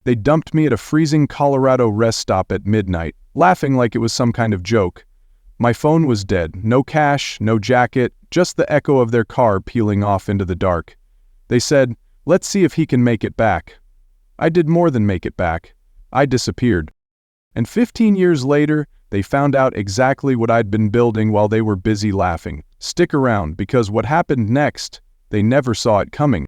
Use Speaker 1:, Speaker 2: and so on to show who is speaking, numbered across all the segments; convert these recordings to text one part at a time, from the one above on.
Speaker 1: They dumped me at a freezing Colorado rest stop at midnight, laughing like it was some kind of joke. My phone was dead, no cash, no jacket, just the echo of their car peeling off into the dark. They said, "Let's see if he can make it back." I did more than make it back. I disappeared. And 15 years later, they found out exactly what I'd been building while they were busy laughing. Stick around, because what happened next, they never saw it coming.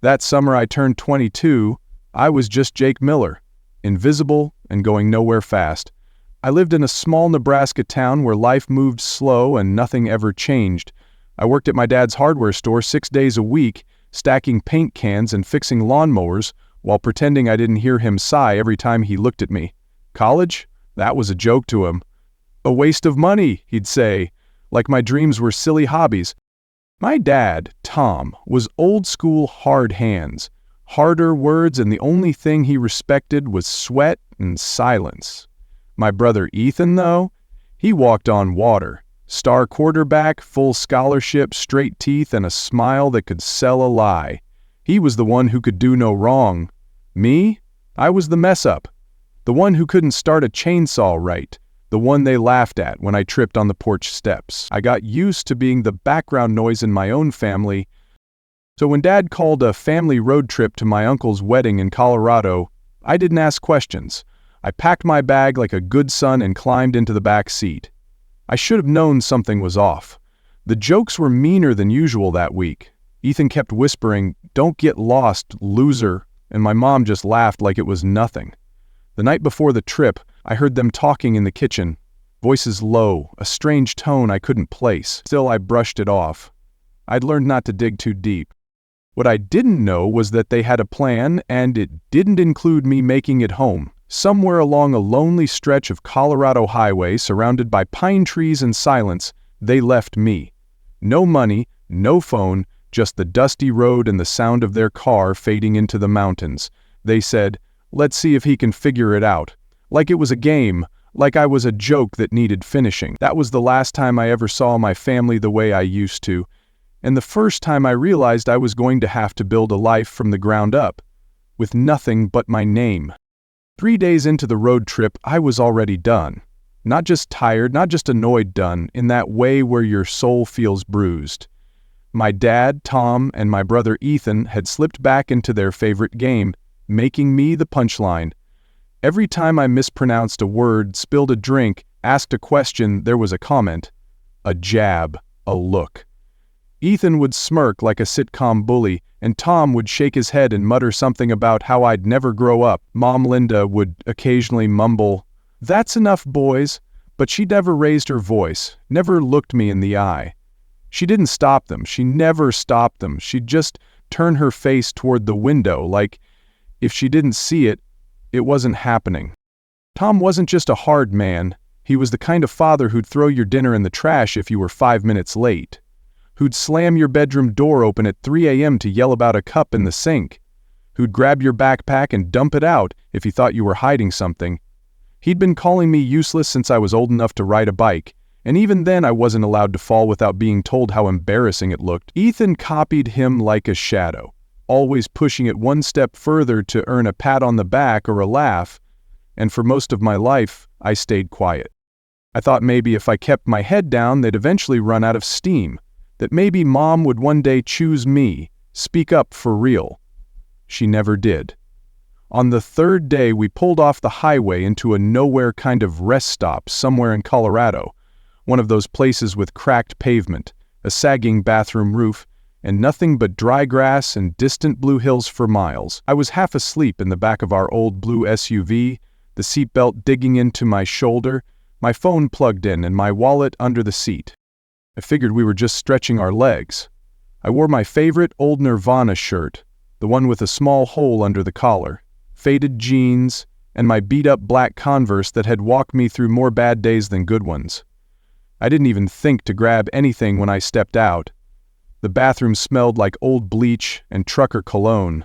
Speaker 1: That summer I turned 22, I was just Jake Miller, invisible and going nowhere fast. I lived in a small Nebraska town where life moved slow and nothing ever changed. I worked at my dad's hardware store 6 days a week, stacking paint cans and fixing lawnmowers, while pretending I didn't hear him sigh every time he looked at me. College? That was a joke to him. "A waste of money," he'd say, like my dreams were silly hobbies. My dad, Tom, was old-school hard hands, harder words, and the only thing he respected was sweat and silence. My brother Ethan, though, he walked on water. Star quarterback, full scholarship, straight teeth, and a smile that could sell a lie. He was the one who could do no wrong. Me? I was the mess-up. The one who couldn't start a chainsaw right. The one they laughed at when I tripped on the porch steps. I got used to being the background noise in my own family. So when Dad called a family road trip to my uncle's wedding in Colorado, I didn't ask questions. I packed my bag like a good son and climbed into the back seat. I should have known something was off. The jokes were meaner than usual that week. Ethan kept whispering, "Don't get lost, loser," and my mom just laughed like it was nothing. The night before the trip, I heard them talking in the kitchen. Voices low, a strange tone I couldn't place. Still, I brushed it off. I'd learned not to dig too deep. What I didn't know was that they had a plan, and it didn't include me making it home. Somewhere along a lonely stretch of Colorado highway surrounded by pine trees and silence, they left me. No money, no phone, just the dusty road and the sound of their car fading into the mountains. They said, "Let's see if he can figure it out." Like it was a game, like I was a joke that needed finishing. That was the last time I ever saw my family the way I used to, and the first time I realized I was going to have to build a life from the ground up, with nothing but my name. 3 days into the road trip, I was already done. Not just tired, not just annoyed done, in that way where your soul feels bruised. My dad, Tom, and my brother Ethan had slipped back into their favorite game, making me the punchline. Every time I mispronounced a word, spilled a drink, asked a question, there was a comment. A jab, a look. Ethan would smirk like a sitcom bully, and Tom would shake his head and mutter something about how I'd never grow up. Mom Linda would occasionally mumble, "That's enough, boys," but she never raised her voice, never looked me in the eye. She didn't stop them, she never stopped them, she'd just turn her face toward the window, like if she didn't see it, it wasn't happening. Tom wasn't just a hard man, he was the kind of father who'd throw your dinner in the trash if you were 5 minutes late. Who'd slam your bedroom door open at 3 a.m. to yell about a cup in the sink. Who'd grab your backpack and dump it out if he thought you were hiding something. He'd been calling me useless since I was old enough to ride a bike, and even then I wasn't allowed to fall without being told how embarrassing it looked. Ethan copied him like a shadow, always pushing it one step further to earn a pat on the back or a laugh, and for most of my life, I stayed quiet. I thought maybe if I kept my head down, they'd eventually run out of steam, that maybe Mom would one day choose me, speak up for real. She never did. On the third day, we pulled off the highway into a nowhere kind of rest stop somewhere in Colorado, one of those places with cracked pavement, a sagging bathroom roof, and nothing but dry grass and distant blue hills for miles. I was half asleep in the back of our old blue SUV, the seatbelt digging into my shoulder, my phone plugged in and my wallet under the seat. I figured we were just stretching our legs. I wore my favorite old Nirvana shirt, the one with a small hole under the collar, faded jeans, and my beat-up black Converse that had walked me through more bad days than good ones. I didn't even think to grab anything when I stepped out. The bathroom smelled like old bleach and trucker cologne.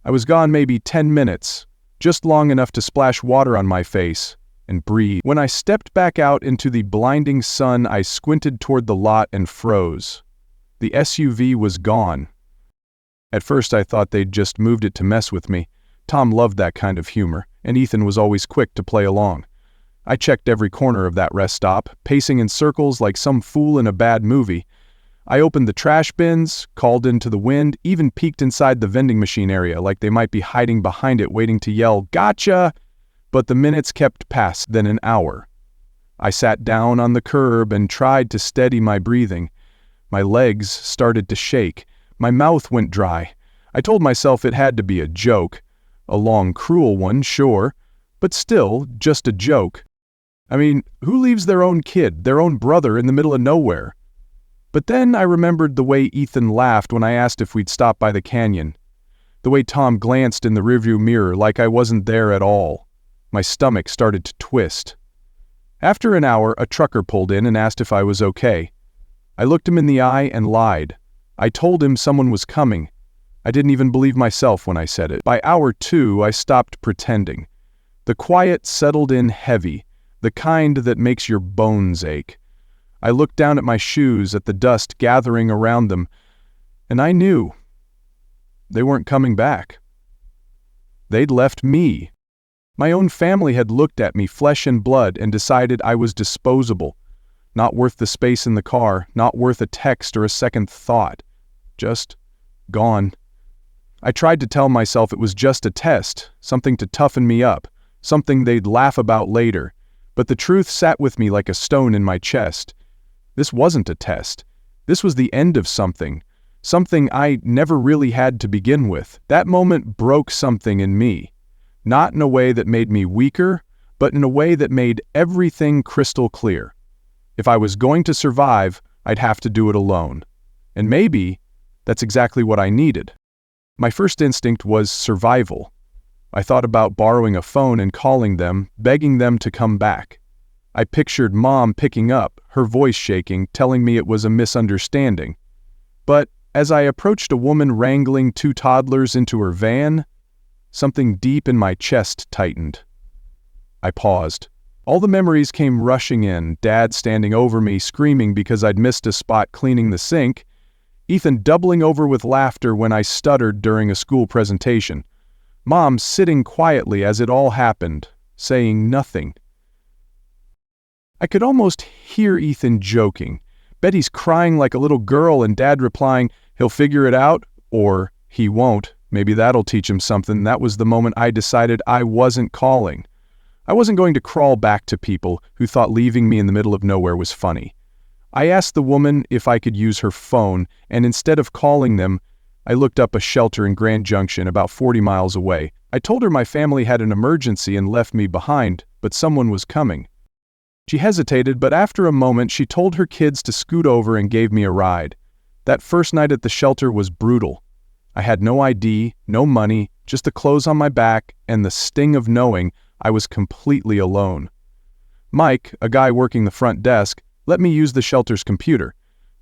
Speaker 1: I was gone maybe 10 minutes, just long enough to splash water on my face and breathe. When I stepped back out into the blinding sun, I squinted toward the lot and froze. The SUV was gone. At first I thought they'd just moved it to mess with me, Tom loved that kind of humor, and Ethan was always quick to play along. I checked every corner of that rest stop, pacing in circles like some fool in a bad movie. I opened the trash bins, called into the wind, even peeked inside the vending machine area like they might be hiding behind it waiting to yell, "Gotcha!" But the minutes kept past, then an hour. I sat down on the curb and tried to steady my breathing. My legs started to shake. My mouth went dry. I told myself it had to be a joke. A long, cruel one, sure, but still just a joke. I mean, who leaves their own kid, their own brother, in the middle of nowhere? But then I remembered the way Ethan laughed when I asked if we'd stop by the canyon. The way Tom glanced in the rearview mirror like I wasn't there at all. My stomach started to twist. After an hour, a trucker pulled in and asked if I was okay. I looked him in the eye and lied. I told him someone was coming. I didn't even believe myself when I said it. By hour 2, I stopped pretending. The quiet settled in heavy, the kind that makes your bones ache. I looked down at my shoes, at the dust gathering around them, and I knew they weren't coming back. They'd left me. My own family had looked at me, flesh and blood, and decided I was disposable. Not worth the space in the car, not worth a text or a second thought. Just gone. I tried to tell myself it was just a test, something to toughen me up, something they'd laugh about later. But the truth sat with me like a stone in my chest. This wasn't a test. This was the end of something. Something I never really had to begin with. That moment broke something in me. Not in a way that made me weaker, but in a way that made everything crystal clear. If I was going to survive, I'd have to do it alone. And maybe that's exactly what I needed. My first instinct was survival. I thought about borrowing a phone and calling them, begging them to come back. I pictured Mom picking up, her voice shaking, telling me it was a misunderstanding. But as I approached a woman wrangling 2 toddlers into her van, something deep in my chest tightened. I paused. All the memories came rushing in, Dad standing over me, screaming because I'd missed a spot cleaning the sink, Ethan doubling over with laughter when I stuttered during a school presentation, Mom sitting quietly as it all happened, saying nothing. I could almost hear Ethan joking. Bet he's crying like a little girl and Dad replying, "He'll figure it out," or "He won't. Maybe that'll teach him something." That was the moment I decided I wasn't calling. I wasn't going to crawl back to people who thought leaving me in the middle of nowhere was funny. I asked the woman if I could use her phone, and instead of calling them, I looked up a shelter in Grand Junction about 40 miles away. I told her my family had an emergency and left me behind, but someone was coming. She hesitated, but after a moment she told her kids to scoot over and gave me a ride. That first night at the shelter was brutal. I had no ID, no money, just the clothes on my back and the sting of knowing I was completely alone. Mike, a guy working the front desk, let me use the shelter's computer.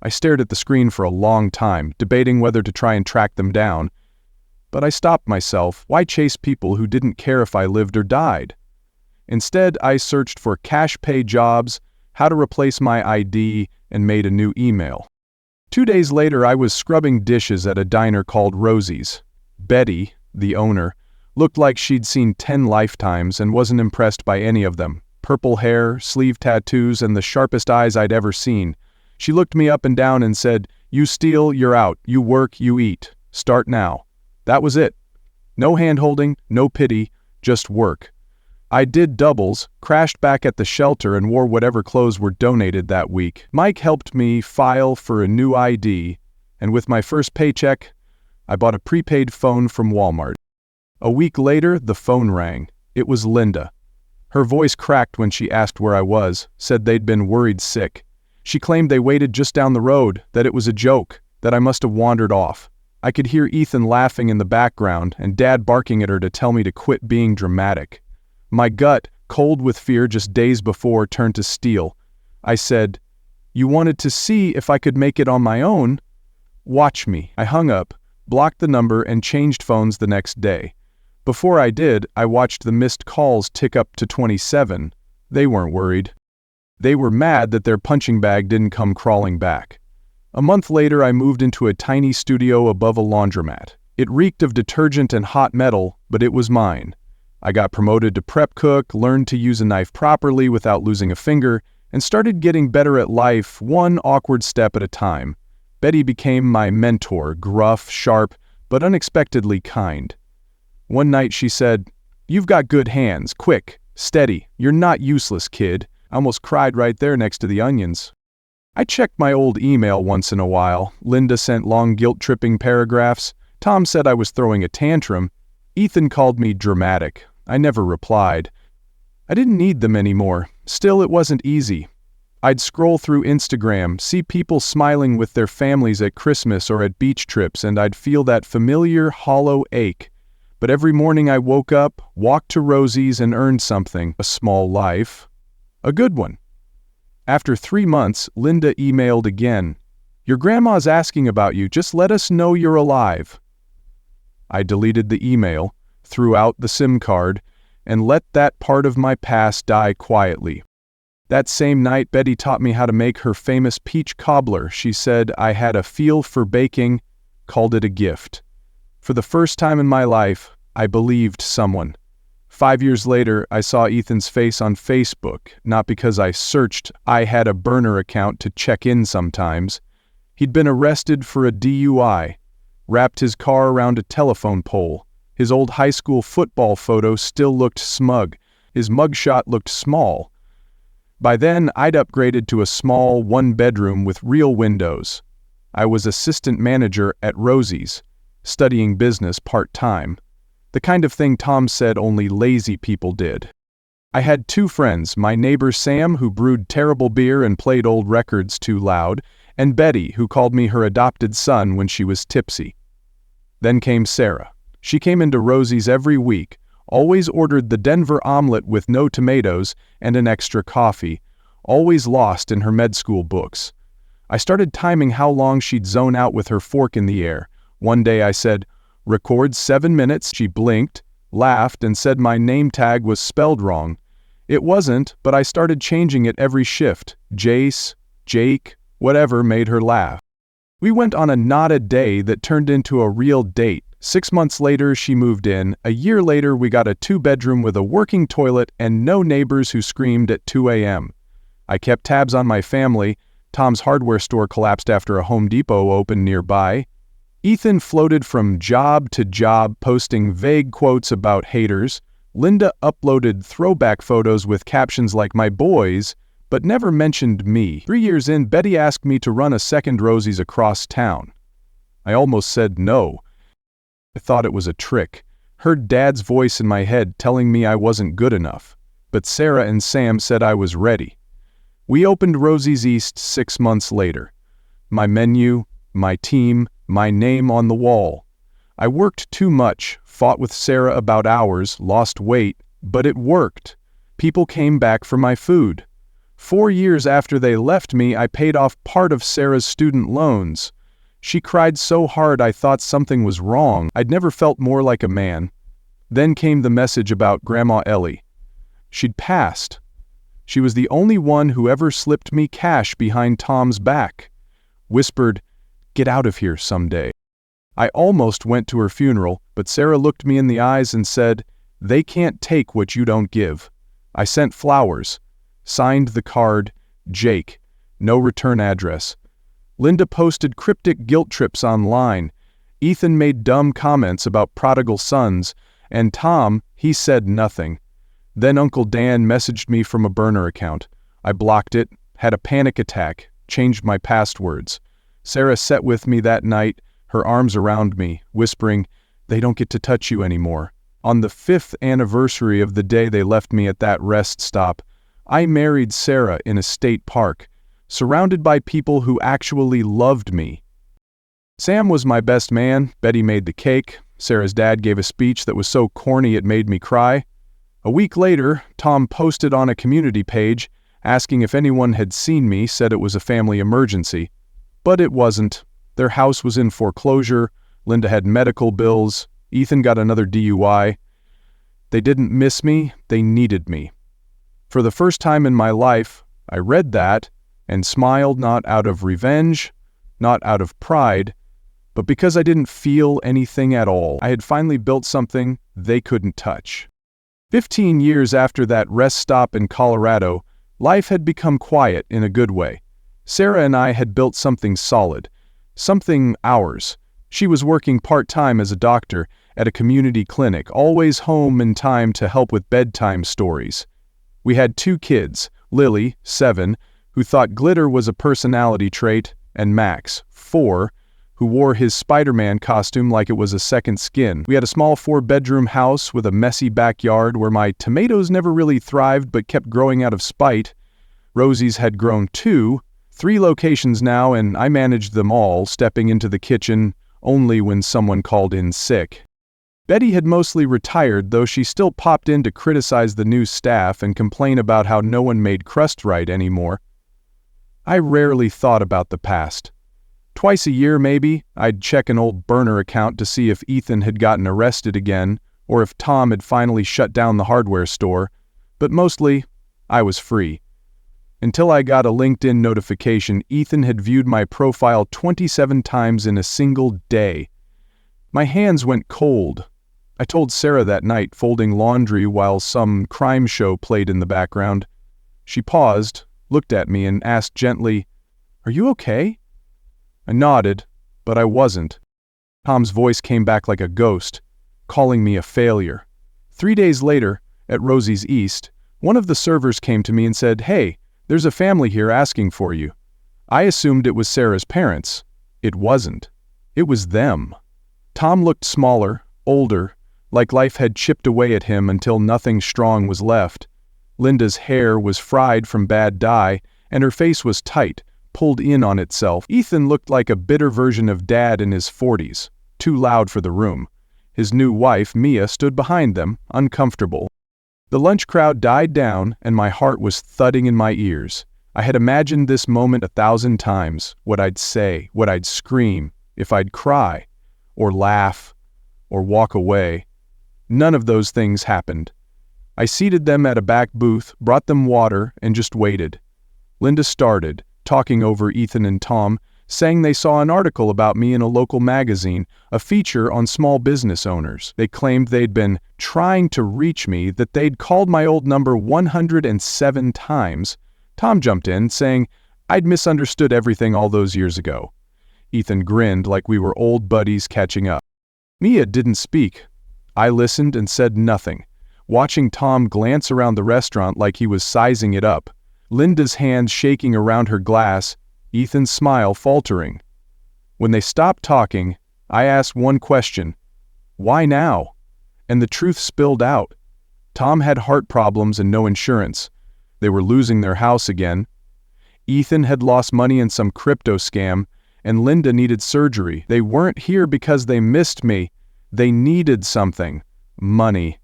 Speaker 1: I stared at the screen for a long time, debating whether to try and track them down. But I stopped myself. Why chase people who didn't care if I lived or died? Instead, I searched for cash pay jobs, how to replace my ID, and made a new email. 2 days later, I was scrubbing dishes at a diner called Rosie's. Betty, the owner, looked like she'd seen 10 lifetimes and wasn't impressed by any of them. Purple hair, sleeve tattoos, and the sharpest eyes I'd ever seen. She looked me up and down and said, "You steal, you're out. You work, you eat. Start now." That was it. No hand-holding, no pity, just work. I did doubles, crashed back at the shelter and wore whatever clothes were donated that week. Mike helped me file for a new ID, and with my first paycheck, I bought a prepaid phone from Walmart. A week later, the phone rang. It was Linda. Her voice cracked when she asked where I was, said they'd been worried sick. She claimed they waited just down the road, that it was a joke, that I must have wandered off. I could hear Ethan laughing in the background and Dad barking at her to tell me to quit being dramatic. My gut, cold with fear just days before, turned to steel. I said, "You wanted to see if I could make it on my own? Watch me." I hung up, blocked the number, and changed phones the next day. Before I did, I watched the missed calls tick up to 27. They weren't worried. They were mad that their punching bag didn't come crawling back. A month later, I moved into a tiny studio above a laundromat. It reeked of detergent and hot metal, but it was mine. I got promoted to prep cook, learned to use a knife properly without losing a finger, and started getting better at life, one awkward step at a time. Betty became my mentor, gruff, sharp, but unexpectedly kind. One night she said, "You've got good hands, quick, steady, you're not useless, kid." I almost cried right there next to the onions. I checked my old email once in a while. Linda sent long guilt-tripping paragraphs. Tom said I was throwing a tantrum. Ethan called me dramatic. I never replied. I didn't need them anymore. Still, it wasn't easy. I'd scroll through Instagram, see people smiling with their families at Christmas or at beach trips, and I'd feel that familiar, hollow ache. But every morning I woke up, walked to Rosie's, and earned something, a small life. A good one. After 3 months, Linda emailed again. "Your grandma's asking about you, just let us know you're alive." I deleted the email, threw out the SIM card, and let that part of my past die quietly. That same night, Betty taught me how to make her famous peach cobbler. She said I had a feel for baking, called it a gift. For the first time in my life, I believed someone. 5 years later, I saw Ethan's face on Facebook, not because I searched. I had a burner account to check in sometimes. He'd been arrested for a DUI, wrapped his car around a telephone pole. His old high school football photo still looked smug. His mugshot looked small. By then, I'd upgraded to a small one-bedroom with real windows. I was assistant manager at Rosie's, studying business part-time. The kind of thing Tom said only lazy people did. I had 2 friends, my neighbor Sam, who brewed terrible beer and played old records too loud, and Betty, who called me her adopted son when she was tipsy. Then came Sarah. She came into Rosie's every week, always ordered the Denver omelet with no tomatoes and an extra coffee, always lost in her med school books. I started timing how long she'd zone out with her fork in the air. One day I said, "Record 7 minutes." She blinked, laughed, and said my name tag was spelled wrong. It wasn't, but I started changing it every shift. Jace, Jake, whatever made her laugh. We went on a not a day that turned into a real date. 6 months later, she moved in. A year later, we got a 2-bedroom with a working toilet and no neighbors who screamed at 2 a.m. I kept tabs on my family. Tom's hardware store collapsed after a Home Depot opened nearby. Ethan floated from job to job, posting vague quotes about haters. Linda uploaded throwback photos with captions like "my boys," but never mentioned me. 3 years in, Betty asked me to run a second Rosie's across town. I almost said no. I thought it was a trick. Heard Dad's voice in my head telling me I wasn't good enough. But Sarah and Sam said I was ready. We opened Rosie's East 6 months later. My menu, my team, my name on the wall. I worked too much, fought with Sarah about hours, lost weight, but it worked. People came back for my food. 4 years after they left me, I paid off part of Sarah's student loans. She cried so hard I thought something was wrong. I'd never felt more like a man. Then came the message about Grandma Ellie. She'd passed. She was the only one who ever slipped me cash behind Tom's back. Whispered, "Get out of here someday." I almost went to her funeral, but Sarah looked me in the eyes and said, "They can't take what you don't give." I sent flowers. Signed the card, Jake. No return address. Linda posted cryptic guilt trips online. Ethan made dumb comments about prodigal sons, and Tom, he said nothing. Then Uncle Dan messaged me from a burner account. I blocked it, had a panic attack, changed my passwords. Sarah sat with me that night, her arms around me, whispering, "They don't get to touch you anymore." On the 5th anniversary of the day they left me at that rest stop, I married Sarah in a state park, surrounded by people who actually loved me. Sam was my best man. Betty made the cake. Sarah's dad gave a speech that was so corny it made me cry. A week later, Tom posted on a community page, asking if anyone had seen me, said it was a family emergency. But it wasn't. Their house was in foreclosure, Linda had medical bills, Ethan got another DUI. They didn't miss me, they needed me. For the first time in my life, I read that and smiled, not out of revenge, not out of pride, But because I didn't feel anything at all, I had finally built something they couldn't touch. 15 years after that rest stop in Colorado, life had become quiet in a good way. Sarah and I had built something solid, something ours. She was working part-time as a doctor at a community clinic, always home in time to help with bedtime stories. We had 2 kids, Lily, 7, who thought glitter was a personality trait, and Max, 4, who wore his Spider-Man costume like it was a second skin. We had a small 4-bedroom house with a messy backyard where my tomatoes never really thrived but kept growing out of spite. Rosie's had grown too, 3 locations now, and I managed them all, stepping into the kitchen only when someone called in sick. Betty had mostly retired, though she still popped in to criticize the new staff and complain about how no one made crust right anymore. I rarely thought about the past. Twice a year, maybe, I'd check an old burner account to see if Ethan had gotten arrested again, or if Tom had finally shut down the hardware store, but mostly, I was free. Until I got a LinkedIn notification, Ethan had viewed my profile 27 times in a single day. My hands went cold. I told Sarah that night, folding laundry while some crime show played in the background. She paused, looked at me, and asked gently, "Are you okay?" I nodded, but I wasn't. Tom's voice came back like a ghost, calling me a failure. 3 days later, at Rosie's East, one of the servers came to me and said, "Hey, there's a family here asking for you." I assumed it was Sarah's parents. It wasn't. It was them. Tom looked smaller, older, like life had chipped away at him until nothing strong was left. Linda's hair was fried from bad dye, and her face was tight, pulled in on itself. Ethan looked like a bitter version of Dad in his 40s, too loud for the room. His new wife, Mia, stood behind them, uncomfortable. The lunch crowd died down, and my heart was thudding in my ears. I had imagined this moment 1,000 times, what I'd say, what I'd scream, if I'd cry, or laugh, or walk away. None of those things happened. I seated them at a back booth, brought them water, and just waited. Linda started, talking over Ethan and Tom, saying they saw an article about me in a local magazine, a feature on small business owners. They claimed they'd been trying to reach me, that they'd called my old number 107 times. Tom jumped in, saying I'd misunderstood everything all those years ago. Ethan grinned like we were old buddies catching up. Mia didn't speak. I listened and said nothing, watching Tom glance around the restaurant like he was sizing it up. Linda's hands shaking around her glass, Ethan's smile faltering. When they stopped talking, I asked one question: why now? And the truth spilled out. Tom had heart problems and no insurance. They were losing their house again. Ethan had lost money in some crypto scam, and Linda needed surgery. They weren't here because they missed me. They needed something. Money.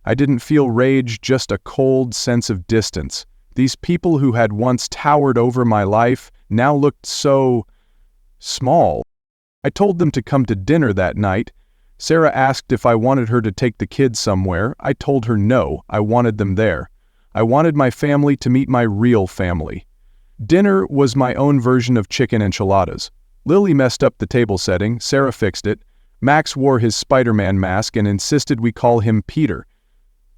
Speaker 1: I didn't feel rage, just a cold sense of distance. These people who had once towered over my life now looked so small. I told them to come to dinner that night. Sarah asked if I wanted her to take the kids somewhere. I told her no, I wanted them there. I wanted my family to meet my real family. Dinner was my own version of chicken enchiladas. Lily messed up the table setting, Sarah fixed it. Max wore his Spider-Man mask and insisted we call him Peter.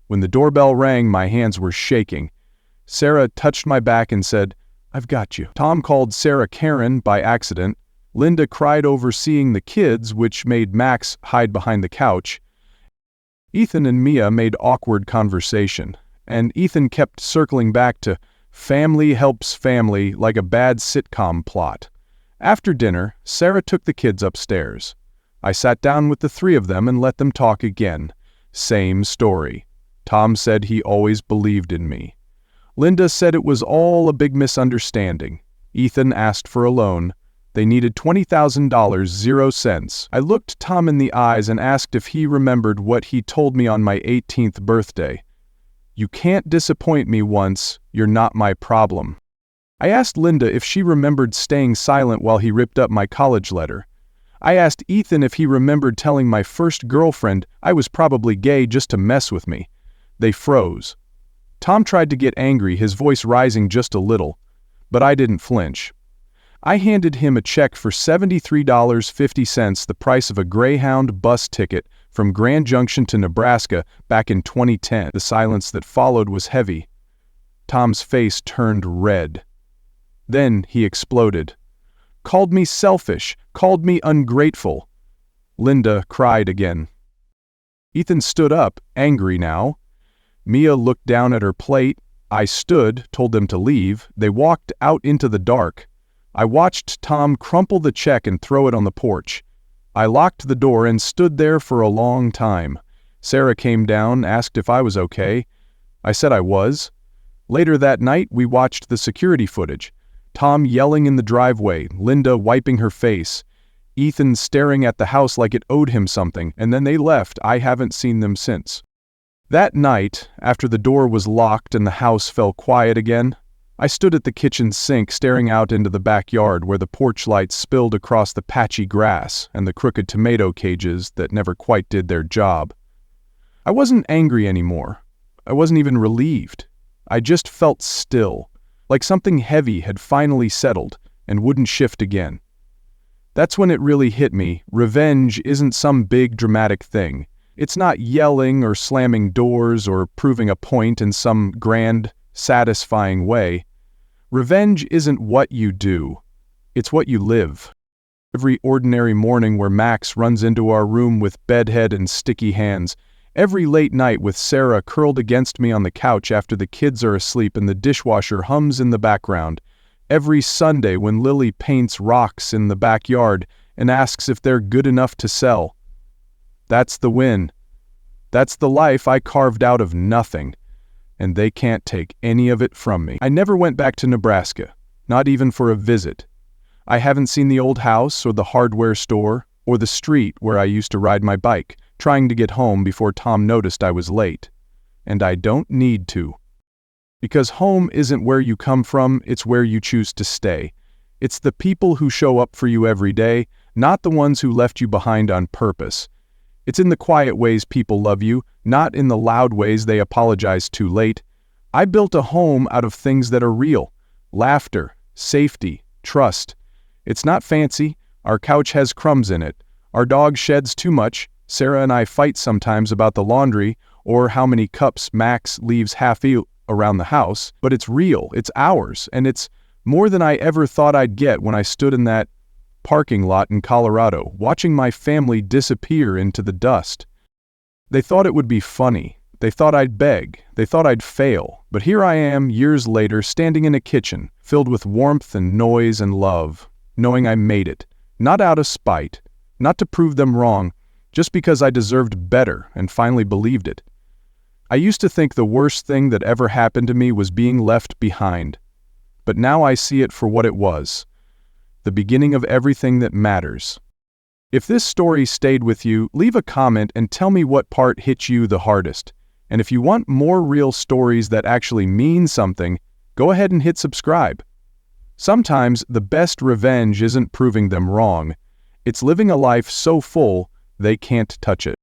Speaker 1: When the doorbell rang, my hands were shaking. Sarah touched my back and said, "I've got you." Tom called Sarah Karen by accident. Linda cried over seeing the kids, which made Max hide behind the couch. Ethan and Mia made awkward conversation, and Ethan kept circling back to family helps family like a bad sitcom plot. After dinner, Sarah took the kids upstairs. I sat down with the 3 of them and let them talk again. Same story. Tom said he always believed in me. Linda said it was all a big misunderstanding. Ethan asked for a loan. They needed $20,000, 0 cents. I looked Tom in the eyes and asked if he remembered what he told me on my 18th birthday. "You can't disappoint me once, you're not my problem." I asked Linda if she remembered staying silent while he ripped up my college letter. I asked Ethan if he remembered telling my first girlfriend I was probably gay just to mess with me. They froze. Tom tried to get angry, his voice rising just a little, but I didn't flinch. I handed him a check for $73.50, the price of a Greyhound bus ticket from Grand Junction to Nebraska back in 2010. The silence that followed was heavy. Tom's face turned red. Then he exploded. Called me selfish, called me ungrateful. Linda cried again. Ethan stood up, angry now. Mia looked down at her plate. I stood, told them to leave. They walked out into the dark. I watched Tom crumple the check and throw it on the porch. I locked the door and stood there for a long time. Sarah came down, asked if I was okay. I said I was. Later that night, we watched the security footage. Tom yelling in the driveway, Linda wiping her face, Ethan staring at the house like it owed him something, and then they left. I haven't seen them since. That night, after the door was locked and the house fell quiet again, I stood at the kitchen sink staring out into the backyard where the porch lights spilled across the patchy grass and the crooked tomato cages that never quite did their job. I wasn't angry anymore. I wasn't even relieved. I just felt still, like something heavy had finally settled and wouldn't shift again. That's when it really hit me. Revenge isn't some big dramatic thing. It's not yelling or slamming doors or proving a point in some grand, satisfying way. Revenge isn't what you do. It's what you live. Every ordinary morning where Max runs into our room with bedhead and sticky hands, every late night with Sarah curled against me on the couch after the kids are asleep and the dishwasher hums in the background, every Sunday when Lily paints rocks in the backyard and asks if they're good enough to sell. That's the win. That's the life I carved out of nothing, and they can't take any of it from me. I never went back to Nebraska, not even for a visit. I haven't seen the old house or the hardware store or the street where I used to ride my bike, trying to get home before Tom noticed I was late. And I don't need to. Because home isn't where you come from, it's where you choose to stay. It's the people who show up for you every day, not the ones who left you behind on purpose. It's in the quiet ways people love you, not in the loud ways they apologize too late. I built a home out of things that are real. Laughter, safety, trust. It's not fancy. Our couch has crumbs in it. Our dog sheds too much. Sarah and I fight sometimes about the laundry or how many cups Max leaves half-eaten around the house, but it's real, it's ours, and it's more than I ever thought I'd get when I stood in that parking lot in Colorado, watching my family disappear into the dust. They thought it would be funny. They thought I'd beg. They thought I'd fail. But here I am, years later, standing in a kitchen, filled with warmth and noise and love, knowing I made it, not out of spite, not to prove them wrong, just because I deserved better and finally believed it. I used to think the worst thing that ever happened to me was being left behind. But now I see it for what it was. The beginning of everything that matters. If this story stayed with you, leave a comment and tell me what part hit you the hardest. And if you want more real stories that actually mean something, go ahead and hit subscribe. Sometimes the best revenge isn't proving them wrong. It's living a life so full they can't touch it.